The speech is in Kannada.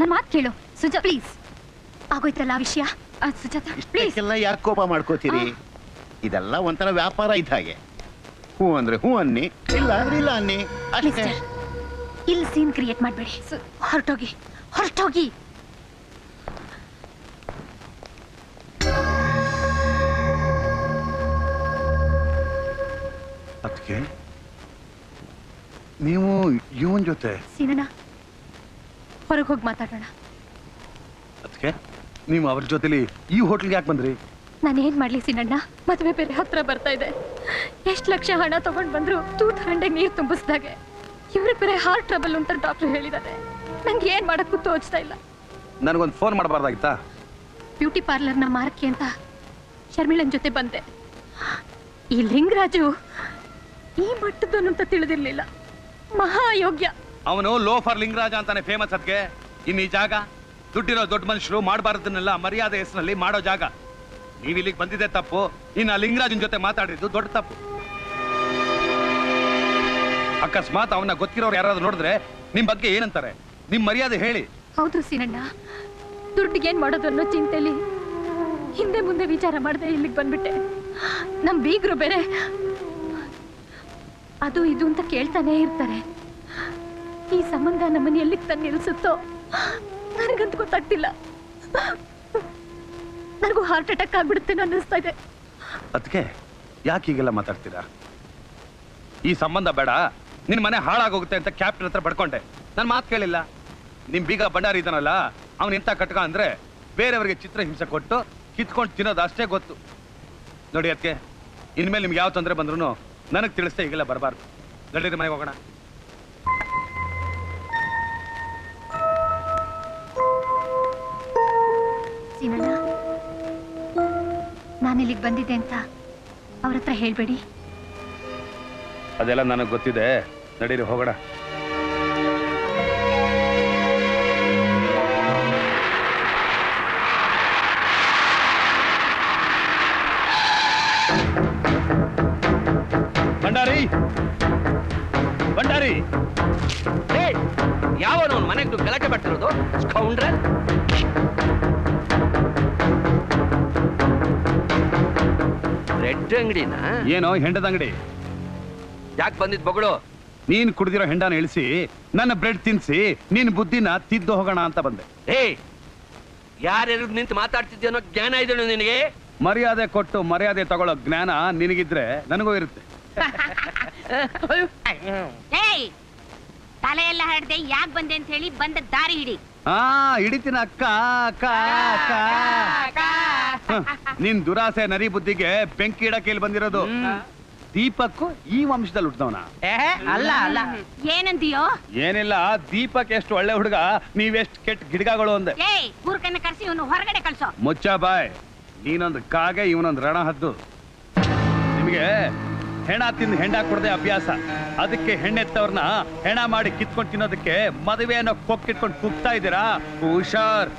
ನನ್ನ ಮಾತು ಕೇಳು ಸುಜಾತ ಪ್ಲೀಸ್. ಆಗೋಯ್ತಲ್ಲ ಆ ವಿಷಯ. ಸುಜಾತ ಪ್ಲೀಸ್. ಯಾಕೆ ಕೋಪ ಮಾಡ್ಕೋತೀರಿ? ಇದೆಲ್ಲ ಒಂಥರ ವ್ಯಾಪಾರ ಇದ್ದ ಹಾಗೆ. ಹೂ ಅಂದ್ರೆ ಹೂ ಅನ್ನಿ, ಇಲ್ಲ ಅಂದ್ರೆ ಇಲ್ಲ ಅನ್ನಿ ಅಷ್ಟೇ. ಇಲ್ಲಿ ಸೀನ್ ಕ್ರಿಯೇಟ್ ಮಾಡಬೇಡಿ. ಹೊರಟೋಗಿ ಹೊರಟೋಗಿ. ಅದಕ್ಕೆ ನೀವು ಇವನ್ ಜೊತೆ ಸೀನಣ್ಣ ಹೊರಗೆ ಹೋಗಿ ಮಾತಾಡೋಣ. ಅದಕ್ಕೆ ನೀವು ಅವ್ರ ಜೊತೆಲಿ ಈ ಹೋಟ್ಲ್ಗೆ ಯಾಕೆ ಬಂದ್ರಿ? ನಾನೇನ್ ಮಾಡ್ಲಿ ಸೀನಣ್ಣ, ಮದುವೆ ಬೇರೆ ಹತ್ರ ಬರ್ತಾ ಇದೆ. ಎಷ್ಟು ಲಕ್ಷ ಹಣ ತಗೊಂಡ್ ಬಂದ್ರು ತೂತ್ ಹಂಡೆಗೆ ನೀರು ತುಂಬಿಸ್ದಾಗೆ. ಇವ್ರಿಗೆ ಬೇರೆ ಹಾರ್ಟ್ ಟ್ರಬಲ್ ಅಂತ ಡಾಕ್ಟರ್ ಹೇಳಿದ್ದಾರೆ. ನಂಗೆ ಏನ್ ಮಾಡಕ್ಕೂ ತೋಚ್ತಾ ಇಲ್ಲ. ನನಗೊಂದು ಫೋನ್ ಮಾಡಬಾರ್ದಾಗಿತ್ತಾ? ಬ್ಯೂಟಿ ಪಾರ್ಲರ್ನ ಮಾರಕ್ಕೆ ಅಂತ ಶರ್ಮಿಳನ್ ಜೊತೆ ಬಂದೆ. ಈ ಲಿಂಗರಾಜು ಈ ಮಟ್ಟದವನು ಅಂತ ತಿಳಿದಿರ್ಲಿಲ್ಲ. ಮಹಾ ಯೋಗ್ಯ. ಅವನು ಲೋಫರ್ ಲಿಂಗರಾಜ ಅಂತಾನೆ ಫೇಮಸ್. ಅದಕ್ಕೆ ಇನ್ನು ಈ ಜಾಗ ದುಡ್ಡಿರೋ ದೊಡ್ಡ ಮನುಷ್ಯರು ಮಾಡಬಾರದನ್ನೆಲ್ಲ ಮರ್ಯಾದೆ ಹೆಸರಲ್ಲಿ ಮಾಡೋ ಜಾಗ. ನೀವು ಇಲ್ಲಿಗೆ ಬಂದಿದ್ದೆ ತಪ್ಪು, ಇನ್ನು ಲಿಂಗರಾಜನ್ ಜೊತೆ ಮಾತಾಡಿದ್ದು ದೊಡ್ಡ ತಪ್ಪು. ಅಕಸ್ಮಾತ್ ಅವನ್ನ ಗೊತ್ತಿರೋರು ಯಾರಾದ್ರೂ ನೋಡಿದ್ರೆ ನಿಮ್ ಬಗ್ಗೆ ಏನಂತಾರೆ? ನಿಮ್ ಮರ್ಯಾದೆ ಹೇಳಿ. ಹೌದು ಸೀನಣ್ಣ, ದುಡ್ಡಿಗೇನ್ ಮಾಡೋದು ಅನ್ನೋ ಚಿಂತೆಲಿ ಹಿಂದೆ ಮುಂದೆ ವಿಚಾರ ಮಾಡದೆ ಇಲ್ಲಿಗೆ ಬಂದ್ಬಿಟ್ಟೆ. ನಮ್ ಬೀಗರು ಬೇರೆ ಅದು ಇದು ಅಂತ ಕೇಳ್ತಾನೆ ಇರ್ತಾರೆ. ಈ ಸಂಬಂಧ ನಮ್ಮನ್ನ ಎಲ್ಲಿಗೆ ತಂದು ನಿಲ್ಸುತ್ತೋ ನನಗಂತ ಗೊತ್ತಾಗ್ತಿಲ್ಲ. ನನಗೂ ಹಾರ್ಟ್ ಅಟ್ಯಾಕ್ ಆಗ್ಬಿಡುತ್ತೆ ಅನ್ನಿಸ್ತಾ ಇದೆ. ಅದಕ್ಕೆ ಯಾಕೆ ಹೀಗೆಲ್ಲ ಮಾತಾಡ್ತೀರಾ? ಈ ಸಂಬಂಧ ಬೇಡ, ನಿನ್ ಮನೆ ಹಾಳಾಗೋಗುತ್ತೆ ಅಂತ ಕ್ಯಾಪ್ಟನ್ ಹತ್ರ ಪಡ್ಕೊಂಡೆ. ನನ್ ಮಾತು ಕೇಳಿಲ್ಲ. ನಿಮ್ ಬೀಗ ಭಂಡಾರಿ ಇದ್ದಾನಲ್ಲ, ಅವನ್ ಎಂತ ಕಟ್ಕ ಅಂದ್ರೆ ಬೇರೆಯವ್ರಿಗೆ ಚಿತ್ರ ಹಿಂಸೆ ಕೊಟ್ಟು ಕಿತ್ಕೊಂಡು ತಿನ್ನೋದು ಅಷ್ಟೇ ಗೊತ್ತು. ನೋಡಿ ಅದಕ್ಕೆ ಇನ್ಮೇಲೆ ನಿಮ್ಗೆ ಯಾವ ತೊಂದರೆ ಬಂದ್ರು ನನಗೆ ತಿಳಿಸ್ತೇ ಈಗೆಲ್ಲ ಬರಬಾರ್ದು. ನಡೀರಿ ಮನೆಗೆ ಹೋಗೋಣ. ಸೀನಣ್ಣ, ನಾನಿಲ್ಲಿಗೆ ಬಂದಿದ್ದೆ ಅಂತ ಅವ್ರ ಹತ್ರ ಹೇಳ್ಬೇಡಿ. ಅದೆಲ್ಲ ನನಗೆ ಗೊತ್ತಿದೆ. ನಡೀರಿ ಹೋಗೋಣ. ಭಂಡಾರಿ, ಭಂಡಾರಿ, ಯಾವನು ಮನೆಗೆ ಗಲಾಟೆ ಬರ್ತಿರೋದು? ಸ್ಕೌಂಡ್ರಲ್. ರೆಡ್ ಅಂಗಡಿನ? ಏನೋ ಹೆಂಡದ ಅಂಗಡಿ. ಯಾಕೆ ಬಂದಿದ್ ಬಗಳು? ನೀನ್ ಕುಡ್ದಿರೋ ಹೆಂಡನ ಇಳಿಸಿ ನನ್ನ ಬ್ರೆಡ್ ತಿನ್ಸಿ ನಿನ್ ಬುದ್ಧಿನ ತಿದ್ದು ಹೋಗೋಣ ಅಂತ ಬಂದೆ. ಯಾರ್ಯಾರು ನಿಂತು ಮಾತಾಡ್ತಿದ್ಯನೋ ಜ್ಞಾನ ಇದೆಯೋ ನಿನಗೆ? ಮರ್ಯಾದೆ ಕೊಟ್ಟು ಮರ್ಯಾದೆ ತಗೊಳ್ಳೋ ಜ್ಞಾನ ನಿನಗಿದ್ರೆ ನನಗೂ ಇರುತ್ತೆ. ತಲೆ ಎಲ್ಲ ಹರಡ್ದೆ ಯಾಕೆ ಬಂದೆ ಅಂತ ಹೇಳಿ ಬಂದ ದಾರಿ ಹಿಡಿ. ಹಿಡಿತೀನ ಅಕ್ಕ ಅಕ್ಕ ಅಕ್ಕ. ನಿನ್ ದುರಾಸೆ ನರಿ ಬುದ್ಧಿಗೆ ಬೆಂಕಿ ಇಡಕ್ಕೆ ಇಲ್ಲಿ ಬಂದಿರೋದು. ದೀಪಕ್ ಈ ವಂಶದಲ್ಲಿ ಹುಟ್ಟಿದವನ? ಅಲ್ಲ ಅಲ್ಲ. ಏನಂತೀಯೋ? ಏನಿಲ್ಲ, ದೀಪಕ್ ಎಷ್ಟು ಒಳ್ಳೆ ಹುಡುಗ, ನೀವೆಷ್ಟು ಕೆಟ್ಟ ಗಿಡಗಳು ಅಂದೆ. ಊರ್ಕನ್ನ ಕರ್ಸಿ ಇವನು ಹೊರಗಡೆ ಕಳ್ಸೋ. ಮುಚ್ಚ ಬಾಯ್. ನೀನೊಂದು ಕಾಗೆ, ಇವನೊಂದು ರಣ ಹದ್ದು. ನಿಮಗೆ ಹೆಣ ತಿಂದು ಹೆಂಡ ಕೊಡದೆ ಅಭ್ಯಾಸ. ಅದಕ್ಕೆ ಹೆಣ್ಣೆತ್ತವ್ರನ್ನ ಹೆಣ ಮಾಡಿ ಕಿತ್ಕೊಂಡು ತಿನ್ನೋದಕ್ಕೆ ಮದುವೆ ಅನ್ನೋ ಕೊಕ್ಕಿಟ್ಕೊಂಡು ಕುಗ್ತಾ ಇದ್ದೀರಾ? ಹುಷಾರ್.